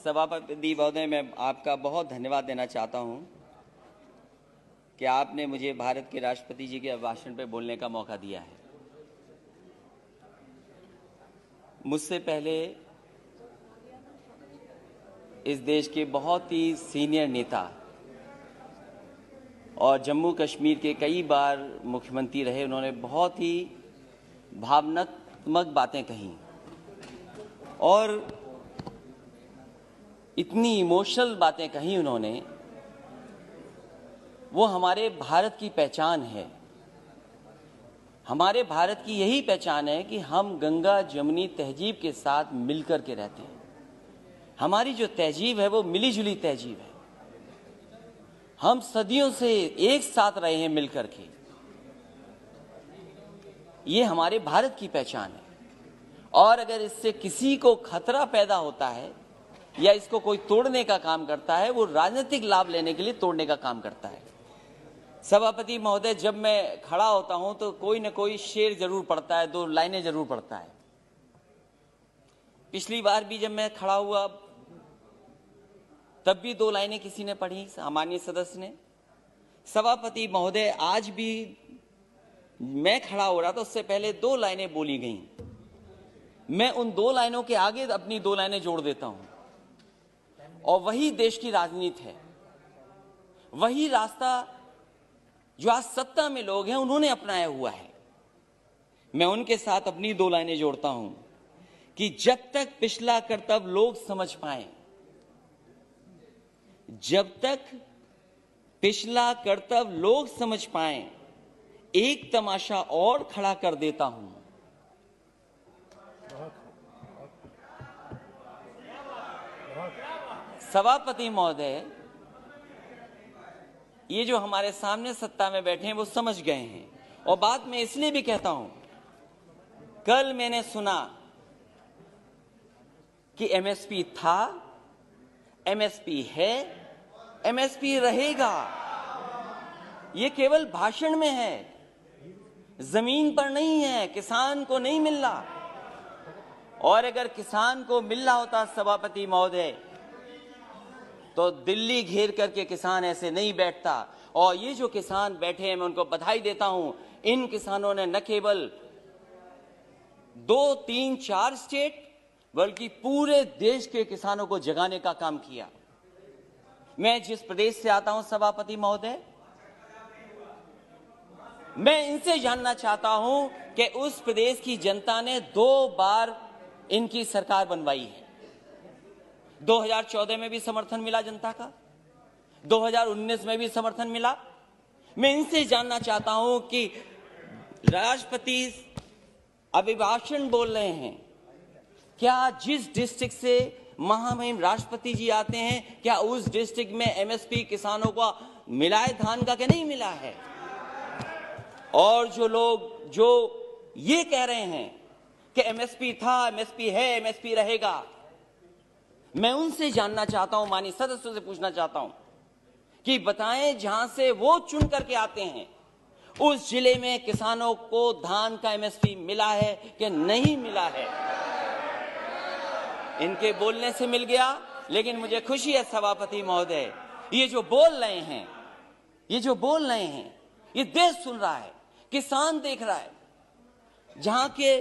सभापति महोदय, मैं आपका बहुत धन्यवाद देना चाहता हूं कि आपने मुझे भारत के राष्ट्रपति जी के भाषण पर बोलने का मौका दिया है। मुझसे पहले इस देश के बहुत ही सीनियर नेता और जम्मू कश्मीर के कई बार मुख्यमंत्री रहे, उन्होंने बहुत ही भावनात्मक बातें कही और इतनी इमोशनल बातें कही उन्होंने। वो हमारे भारत की पहचान है। हमारे भारत की यही पहचान है कि हम गंगा जमुनी तहजीब के साथ मिलकर के रहते हैं। हमारी जो तहजीब है वो मिली जुली तहजीब है। हम सदियों से एक साथ रहे हैं मिलकर के। ये हमारे भारत की पहचान है और अगर इससे किसी को खतरा पैदा होता है या इसको कोई तोड़ने का काम करता है, वो राजनीतिक लाभ लेने के लिए तोड़ने का काम करता है। सभापति महोदय, जब मैं खड़ा होता हूं तो कोई न कोई शेर जरूर पढ़ता है, 2 लाइनें जरूर पढ़ता है। पिछली बार भी जब मैं खड़ा हुआ तब भी 2 लाइनें किसी ने पढ़ी, सामान्य सदस्य ने। सभापति महोदय, आज भी मैं खड़ा हो रहा था, उससे पहले 2 लाइनें बोली गईं। मैं उन 2 लाइनों के आगे अपनी 2 लाइनें जोड़ देता हूं और वही देश की राजनीति है। वही रास्ता जो आज सत्ता में लोग हैं उन्होंने अपनाया हुआ है। मैं उनके साथ अपनी 2 लाइनें जोड़ता हूं कि जब तक पिछला कर्तव्य लोग समझ पाए, जब तक पिछला कर्तव्य लोग समझ पाए, एक तमाशा और खड़ा कर देता हूं। सभापति महोदय, ये जो हमारे सामने सत्ता में बैठे हैं वो समझ गए हैं और बात मैं इसलिए भी कहता हूं, कल मैंने सुना कि एमएसपी था, एमएसपी है, एमएसपी रहेगा। ये केवल भाषण में है, जमीन पर नहीं है, किसान को नहीं मिल रहा। और अगर किसान को मिल रहा होता सभापति महोदय तो दिल्ली घेर करके किसान ऐसे नहीं बैठता। और ये जो किसान बैठे हैं, मैं उनको बधाई देता हूं। इन किसानों ने न केवल 2, 3, 4 स्टेट बल्कि पूरे देश के किसानों को जगाने का काम किया। मैं जिस प्रदेश से आता हूं सभापति महोदय, मैं इनसे जानना चाहता हूं कि उस प्रदेश की जनता ने 2 बार इनकी सरकार बनवाई है। 2014 में भी समर्थन मिला जनता का, 2019 में भी समर्थन मिला। मैं इनसे जानना चाहता हूं कि राष्ट्रपति अभिभाषण बोल रहे हैं, क्या जिस डिस्ट्रिक्ट से महामहिम राष्ट्रपति जी आते हैं, क्या उस डिस्ट्रिक्ट में एमएसपी किसानों को मिला है धान का कि नहीं मिला है? और जो लोग जो ये कह रहे हैं कि एमएसपी था, एमएसपी है, एमएसपी रहेगा, मैं उनसे जानना चाहता हूं, माननीय सदस्यों से पूछना चाहता हूं कि बताएं जहां से वो चुन करके आते हैं उस जिले में किसानों को धान का एमएसपी मिला है कि नहीं मिला है। इनके बोलने से मिल गया, लेकिन मुझे खुशी है सभापति महोदय, ये जो बोल रहे हैं, ये जो बोल रहे हैं, ये देश सुन रहा है, किसान देख रहा है। जहां के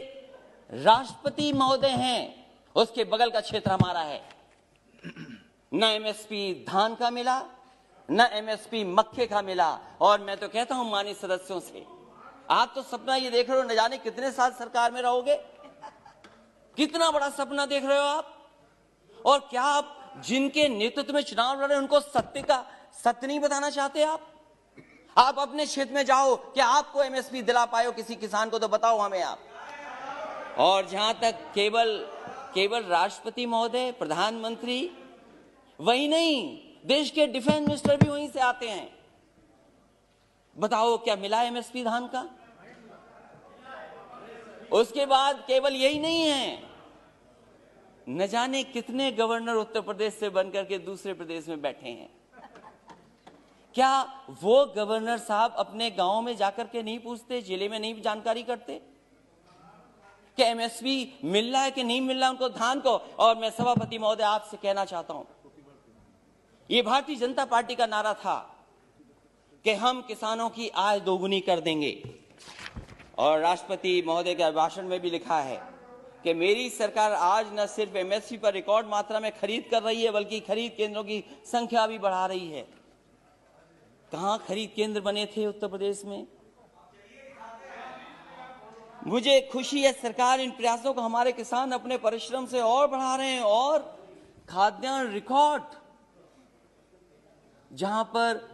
राष्ट्रपति महोदय हैं उसके बगल का क्षेत्र हमारा है। न एमएसपी धान का मिला, न एमएसपी मक्के का मिला। और मैं तो कहता हूं माननीय सदस्यों से, आप तो सपना ये देख रहे हो, न जाने कितने साल सरकार में रहोगे, कितना बड़ा सपना देख रहे हो आप। और क्या आप जिनके नेतृत्व में चुनाव लड़ रहे हैं उनको सत्य नहीं बताना चाहते? आप अपने क्षेत्र में जाओ, क्या आपको एमएसपी दिला पाए हो किसी किसान को? तो बताओ हमें आप। और जहां तक केवल राष्ट्रपति महोदय, प्रधानमंत्री, वही नहीं, देश के डिफेंस मिनिस्टर भी वहीं से आते हैं। बताओ क्या मिला एमएसपी धान का? उसके बाद केवल यही नहीं है, न जाने कितने गवर्नर उत्तर प्रदेश से बनकर के दूसरे प्रदेश में बैठे हैं। क्या वो गवर्नर साहब अपने गांव में जाकर के नहीं पूछते, जिले में नहीं जानकारी करते? कि एमएसपी मिल रहा है कि नहीं मिल रहा उनको धान को। और मैं सभापति महोदय आपसे कहना चाहता हूं, ये भारतीय जनता पार्टी का नारा था कि हम किसानों की आय दोगुनी कर देंगे, और राष्ट्रपति महोदय के भाषण में भी लिखा है कि मेरी सरकार आज न सिर्फ एमएसपी पर रिकॉर्ड मात्रा में खरीद कर रही है, बल्कि खरीद केंद्रों की संख्या भी बढ़ा रही है। कहां खरीद केंद्र बने थे उत्तर प्रदेश में? मुझे खुशी है सरकार इन प्रयासों को, हमारे किसान अपने परिश्रम से और बढ़ा रहे हैं। और खाद्यान्न रिकॉर्ड, जहां पर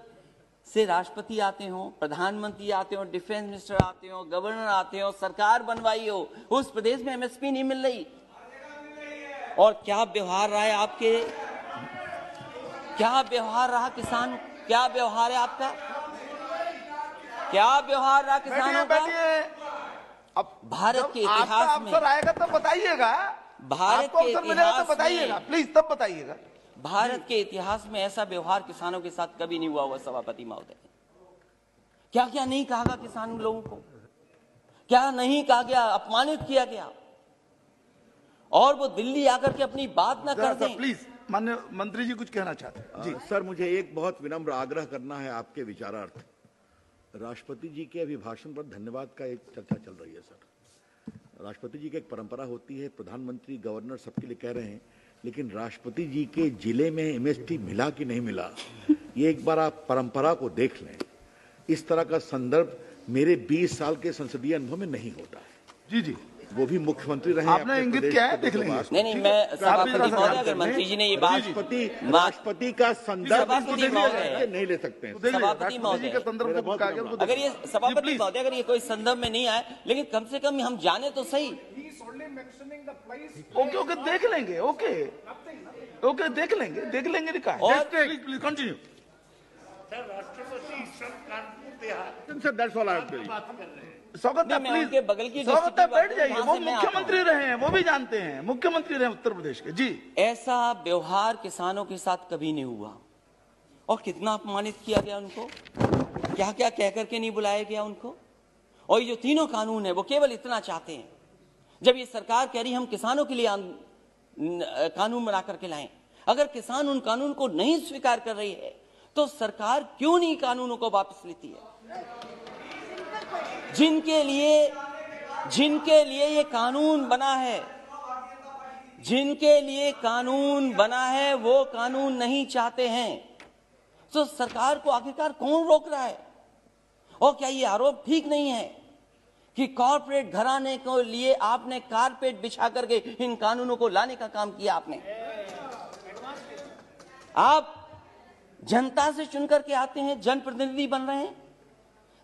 से राष्ट्रपति आते हो, प्रधानमंत्री आते हो, डिफेंस मिनिस्टर आते हो, गवर्नर आते हो, सरकार बनवाई हो, उस प्रदेश में एमएसपी नहीं मिल रही। और क्या व्यवहार रहा है आपके, क्या व्यवहार रहा किसान, क्या व्यवहार है आपका, क्या व्यवहार रहा किसानों का? अब भारत के इतिहास में अवसर आएगा तब बताइएगा, भारत के इतिहास बताइएगा प्लीज, तब बताइएगा। भारत के इतिहास में ऐसा व्यवहार किसानों के साथ कभी नहीं हुआ हुआ सभापति महोदय। क्या क्या नहीं कहा गया किसान लोगों को, क्या नहीं कहा गया, अपमानित किया गया, और वो दिल्ली आकर के अपनी बात ना कर दें। प्लीज माननीय मंत्री जी कुछ कहना चाहते हैं जी। सर, मुझे एक बहुत विनम्र आग्रह करना है आपके विचारार्थ। राष्ट्रपति जी के अभिभाषण पर धन्यवाद का एक चर्चा चल रही है सर। राष्ट्रपति जी की एक परंपरा होती है, प्रधानमंत्री गवर्नर सबके लिए कह रहे हैं, लेकिन राष्ट्रपति जी के जिले में एमएसपी मिला कि नहीं मिला, ये एक बार आप परंपरा को देख लें। इस तरह का संदर्भ मेरे 20 साल के संसदीय अनुभव में नहीं होता है। जी जी, वो भी मुख्यमंत्री रहे। आपने इंगित किया है, देख लेंगे। नहीं, मैं सभापति महोदय, अगर मंत्री जी ने ये बात, राष्ट्रपति का संदर्भ नहीं ले सकते हैं। सभापति महोदय, अगर ये सभापति महोदय अगर ये कोई संदर्भ में नहीं आए, लेकिन कम से कम हम जाने तो सही। ओके ओके, देख लेंगे, ओके ओके, देख लेंगे लिखा है। और प्लीज कंटिन्यू स्वागत है, प्लीज उनके बगल की स्वागत है, बैठ जाइए। वो मुख्यमंत्री रहे हैं, वो भी जानते हैं, मुख्यमंत्री रहे उत्तर प्रदेश के जी। ऐसा व्यवहार किसानों के साथ कभी नहीं हुआ, और कितना अपमानित किया गया उनको, क्या क्या कह करके नहीं बुलाया गया उनको। और ये जो तीनों कानून है वो केवल इतना चाहते हैं, जब ये सरकार कह रही हम किसानों के लिए कानून बना करके लाएं, अगर किसान उन कानून को नहीं स्वीकार कर रही है तो सरकार क्यों नहीं कानूनों को वापस लेती है? जिनके लिए ये कानून बना है, जिनके लिए कानून बना है, वो कानून नहीं चाहते हैं, तो सरकार को आखिरकार कौन रोक रहा है? और क्या ये आरोप ठीक नहीं है कि कॉर्पोरेट घराने को लिए आपने कारपेट बिछा करके इन कानूनों को लाने का काम किया? आपने, आप जनता से चुनकर के आते हैं, जनप्रतिनिधि बन रहे हैं,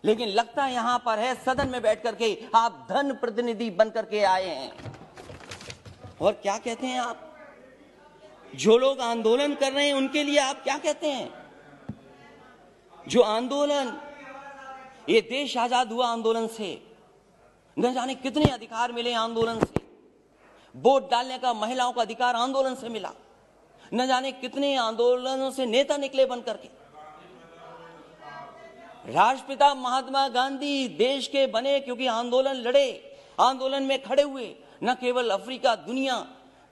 लेकिन लगता है यहां पर है सदन में बैठ करके आप धन प्रतिनिधि बन करके आए हैं। और क्या कहते हैं आप? जो लोग आंदोलन कर रहे हैं उनके लिए आप क्या कहते हैं? जो आंदोलन, ये देश आजाद हुआ आंदोलन से, न जाने कितने अधिकार मिले आंदोलन से। वोट डालने का महिलाओं का अधिकार आंदोलन से मिला, न जाने कितने आंदोलनों से नेता निकले बन करके। राष्ट्रपिता महात्मा गांधी देश के बने क्योंकि आंदोलन लड़े, आंदोलन में खड़े हुए, न केवल अफ्रीका, दुनिया,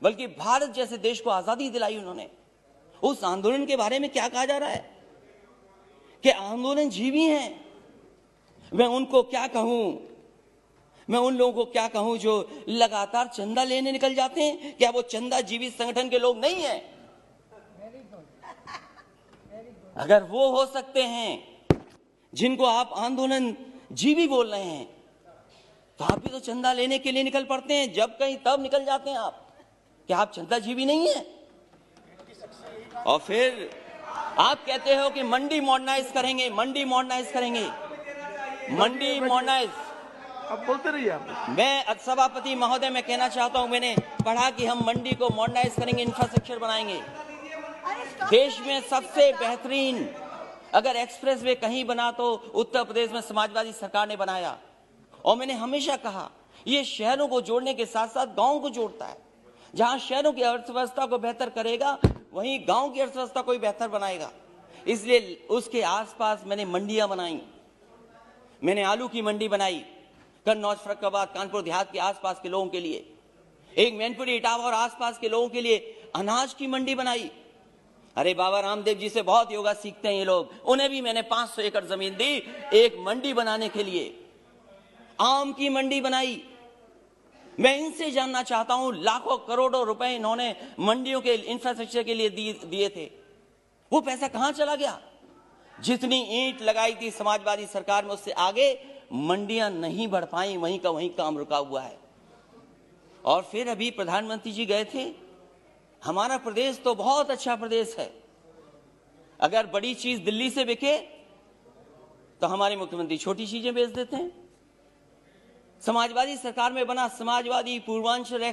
बल्कि भारत जैसे देश को आजादी दिलाई उन्होंने। उस आंदोलन के बारे में क्या कहा जा रहा है कि आंदोलन जीवी हैं। मैं उनको क्या कहूं, मैं उन लोगों को क्या कहूं जो लगातार चंदा लेने निकल जाते हैं? क्या वो चंदा जीवी संगठन के लोग नहीं हैं? अगर वो हो सकते हैं जिनको आप आंदोलन जीवी बोल रहे हैं, तो आप भी तो चंदा लेने के लिए निकल पड़ते हैं, जब कहीं तब निकल जाते हैं आप। क्या आप चंदा जीवी नहीं है? और फिर आप कहते हो कि मंडी मॉडर्नाइज करेंगे, मंडी मॉडर्नाइज करेंगे, मंडी मॉडर्नाइज। अब बोलते रहिए आप। मैं सभापति महोदय मैं कहना चाहता हूं, मैंने पढ़ा कि हम मंडी को मॉडर्नाइज करेंगे, इंफ्रास्ट्रक्चर बनाएंगे। देश में सबसे बेहतरीन अगर एक्सप्रेस वे कहीं बना तो उत्तर प्रदेश में समाजवादी सरकार ने बनाया। और मैंने हमेशा कहा ये शहरों को जोड़ने के साथ साथ गांवों को जोड़ता है। जहां शहरों की अर्थव्यवस्था को बेहतर करेगा, वहीं गांव की अर्थव्यवस्था को भी बेहतर बनाएगा। इसलिए उसके आसपास मैंने मंडियां बनाई, मैंने आलू की मंडी बनाई, कन्नौज, फर्रुखाबाद, कानपुर देहात के आसपास के लोगों के लिए, एक मैनपुरी, इटावा और आसपास के लोगों के लिए अनाज की मंडी बनाई। अरे बाबा रामदेव जी से बहुत योगा सीखते हैं ये लोग, उन्हें भी मैंने 500 एकड़ जमीन दी एक मंडी बनाने के लिए, आम की मंडी बनाई। मैं इनसे जानना चाहता हूं, लाखों करोड़ों रुपए इन्होंने मंडियों के इंफ्रास्ट्रक्चर के लिए दिए थे, वो पैसा कहां चला गया? जितनी ईंट लगाई थी समाजवादी सरकार में, उससे आगे मंडियां नहीं बढ़ पाई, वहीं का वहीं काम रुका हुआ है। और फिर अभी प्रधानमंत्री जी गए थे, हमारा प्रदेश तो बहुत अच्छा प्रदेश है, अगर बड़ी चीज दिल्ली से बिके तो हमारे मुख्यमंत्री छोटी चीजें बेच देते हैं। समाजवादी सरकार में बना समाजवादी पूर्वांचल